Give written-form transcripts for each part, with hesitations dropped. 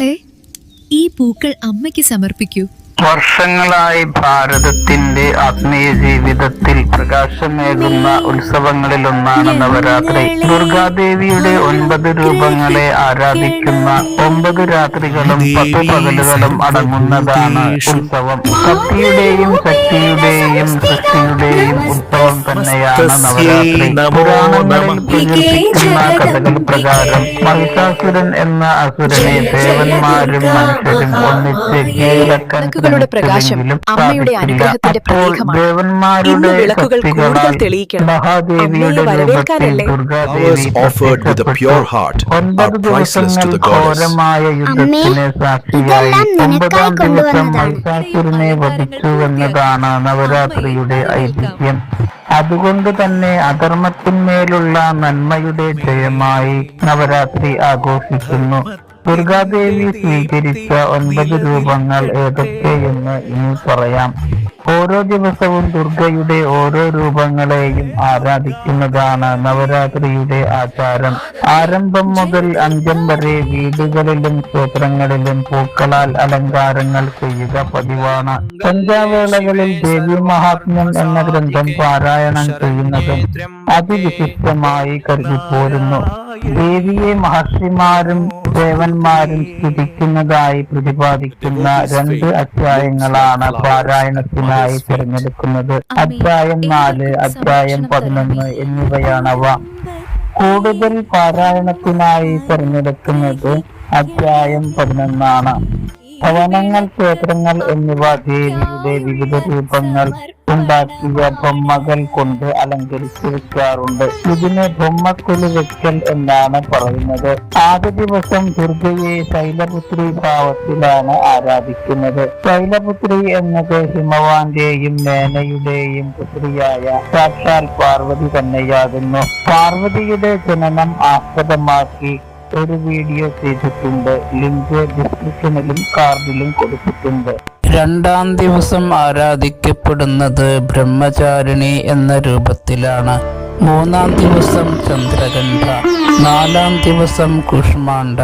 മോളെ, ഈ പൂക്കൾ അമ്മയ്ക്ക് സമർപ്പിക്കൂ. വർഷങ്ങളായി ഭാരതത്തിന്റെ ആത്മീയ ജീവിതത്തിൽ പ്രകാശമേകുന്ന ഉത്സവങ്ങളിലൊന്നാണ് നവരാത്രി. ദുർഗാദേവിയുടെ 9 രൂപങ്ങളെ ആരാധിക്കുന്ന 9 രാത്രികളും 10 പകലുകളും അടങ്ങുന്നതാണ് ഉത്സവം. ഭക്തിയുടെയും ശക്തിയുടെയും സൃഷ്ടിയുടെയും ഉത്സവം തന്നെയാണ് നവരാത്രി. പുരാണങ്ങളിൽ പ്രകീർത്തിക്കുന്ന കഥകൾ പ്രകാരം മഹിഷാസുരൻ എന്ന അസുരനെ ദേവന്മാരും മനുഷ്യരും ഒന്നിച്ച് കീഴടക്കാൻ പ്രകാശം അമ്മയുടെ അനുഗ്രഹത്തിന്റെ പ്രതീകമാണ്. ഇന്ന് വിളക്കുകൾ കൂടുതൽ തെളിയിക്കണം. അമ്മയെ വരവേൽക്കാനല്ലേ? ഘോരമായ യുദ്ധത്തിന് സാക്ഷിയായി 9-ാം ദിവസം മഹിഷാസുരനെ വധിച്ചുവെന്നതാണ് നവരാത്രിയുടെ ഐതിഹ്യം. അതുകൊണ്ട് തന്നെ അധർമ്മത്തിന്മേലുള്ള നന്മയുടെ ജയമായി നവരാത്രി ആഘോഷിക്കുന്നു. ദുർഗാദേവി സ്വീകരിച്ച 9 രൂപങ്ങൾ ഏതൊക്കെയെന്ന് ഇനി പറയാം. ഓരോ ദിവസവും ദുർഗയുടെ ഓരോ രൂപങ്ങളെയും ആരാധിക്കുന്നതാണ് നവരാത്രിയുടെ ആചാരം. ആരംഭം മുതൽ അന്ത്യം വരെ വീടുകളിലും ക്ഷേത്രങ്ങളിലും പൂക്കളാൽ അലങ്കാരങ്ങൾ ചെയ്യുക പതിവാണ്. സന്ധ്യാവേളകളിൽ ദേവി മഹാത്മ്യം എന്ന ഗ്രന്ഥം പാരായണം ചെയ്യുന്നതും അതിവിശിഷ്ടമായി കരുതിപ്പോരുന്നു. ദേവിയെ മഹർഷിമാരും ദേവന്മാരും സ്തുതിക്കുന്നതായി പ്രതിപാദിക്കുന്ന 2 അധ്യായങ്ങളാണ് പാരായണത്തിനായി തിരഞ്ഞെടുക്കുന്നത്. അധ്യായം 4, അധ്യായം 11 എന്നിവയാണവ. കൂടുതൽ പാരായണത്തിനായി തിരഞ്ഞെടുക്കുന്നത് അധ്യായം 11 ഭവനങ്ങൾ, ക്ഷേത്രങ്ങൾ എന്നിവ ദേവിയുടെ വിവിധ രൂപങ്ങൾ ഉണ്ടാക്കിയ ബൊമ്മകൾ കൊണ്ട് അലങ്കരിച്ചു വെക്കാറുണ്ട്. ഇതിന് ബൊമ്മക്കുലി വെക്കൽ എന്നാണ് പറയുന്നത്. ആദ്യ ദിവസം ദുർഗയെ ശൈലപുത്രി ഭാവത്തിലാണ് ആരാധിക്കുന്നത്. ശൈലപുത്രി എന്നത് ഹിമവാന്റെയും മേനയുടെയും പുത്രിയായ സാക്ഷാൽ പാർവതി തന്നെയാകുന്നു. പാർവതിയുടെ ജനനം ആസ്പദമാക്കി ഒരു വീഡിയോ ചെയ്തിട്ടുണ്ട്. ലിങ്ക് ഡിസ്ക്രിപ്ഷനിലും കാർഡിലും കൊടുത്തിട്ടുണ്ട്. 2-ാം ദിവസം ആരാധിക്കപ്പെടുന്നത് ബ്രഹ്മചാരിണി എന്ന രൂപത്തിലാണ്. 3-ാം ദിവസം ചന്ദ്രകണ്ഠ, 4-ാം ദിവസം കുഷ്മാണ്ഡ,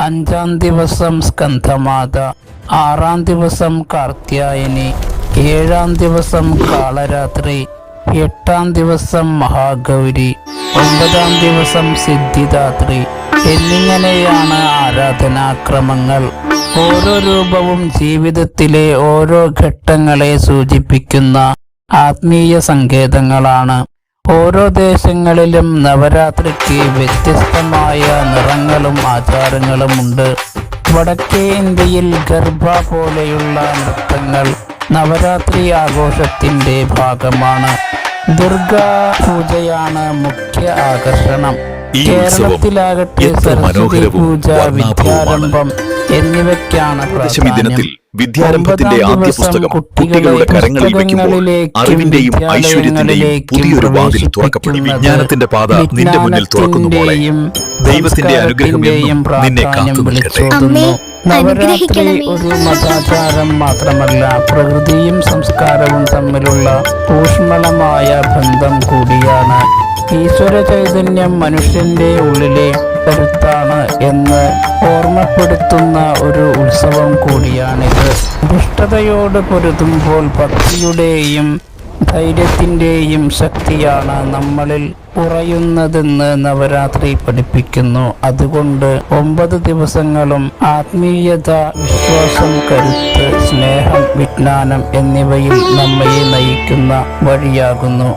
5-ാം ദിവസം സ്കന്ധമാത, 6-ാം ദിവസം കാർത്യായനി, 7-ാം ദിവസം കാളരാത്രി, 8-ാം ദിവസം മഹാഗൗരി, 9-ാം ദിവസം സിദ്ധിദാത്രി എന്നിങ്ങനെയാണ് ആരാധനാക്രമങ്ങൾ. ഓരോ രൂപവും ജീവിതത്തിലെ ഓരോ ഘട്ടങ്ങളെ സൂചിപ്പിക്കുന്ന ആത്മീയ സങ്കേതങ്ങളാണ്. ഓരോ ദേശങ്ങളിലും നവരാത്രിക്ക് വ്യത്യസ്തമായ നിറങ്ങളും ആചാരങ്ങളും ഉണ്ട്. വടക്കേ ഇന്ത്യയിൽ ഗർഭ പോലെയുള്ള നൃത്തങ്ങൾ നവരാത്രി ആഘോഷത്തിന്റെ ഭാഗമാണ്. ദുർഗാ പൂജയാണ് മുഖ്യ ആകർഷണം. കേരളത്തിലാകട്ടെ സരസ്വതി പൂജ, വിദ്യാരംഭം എന്നിവയ്ക്കാണ് ദിനത്തിൽ വിദ്യാരംഭത്തിന്റെ ആദ്യ പുസ്തകം കുട്ടികളുടെ കരങ്ങളിൽ വയ്ക്കുമ്പോൾ അറിവിന്റെയും ഐശ്വര്യത്തിന്റെയും പുതിയൊരു വാതിൽ തുറക്കപ്പെടും. വിജ്ഞാനത്തിന്റെ പാത നിന്റെ മുന്നിൽ തുറക്കുമ്പോഴേ ദൈവത്തിന്റെ അനുഗ്രഹം നിന്നെ കാത്തുനിൽക്കട്ടെ. നവരാത്രി ഒരു മതാചാരം മാത്രമല്ല, പ്രകൃതിയും സംസ്കാരവും തമ്മിലുള്ള ഊഷ്മളമായ ബന്ധം കൂടിയാണ്. ഈശ്വര ചൈതന്യം മനുഷ്യന്റെ ഉള്ളിലെ കരുത്താണ് എന്ന് ഓർമ്മപ്പെടുത്തുന്ന ഒരു ഉത്സവം കൂടിയാണിത്. ദുഷ്ടതയോട് പൊരുതുമ്പോൾ ഭക്തിയുടെയും ധൈര്യത്തിന്റെയും ശക്തിയാണ് നമ്മളിൽ ഉറയുന്നതെന്ന് നവരാത്രി പഠിപ്പിക്കുന്നു. അതുകൊണ്ട് 9 ദിവസങ്ങളും ആത്മീയത, വിശ്വാസം, കരുത്ത്, സ്നേഹം, വിജ്ഞാനം എന്നിവയിൽ നമ്മെ നയിക്കുന്ന വഴിയാകുന്നു.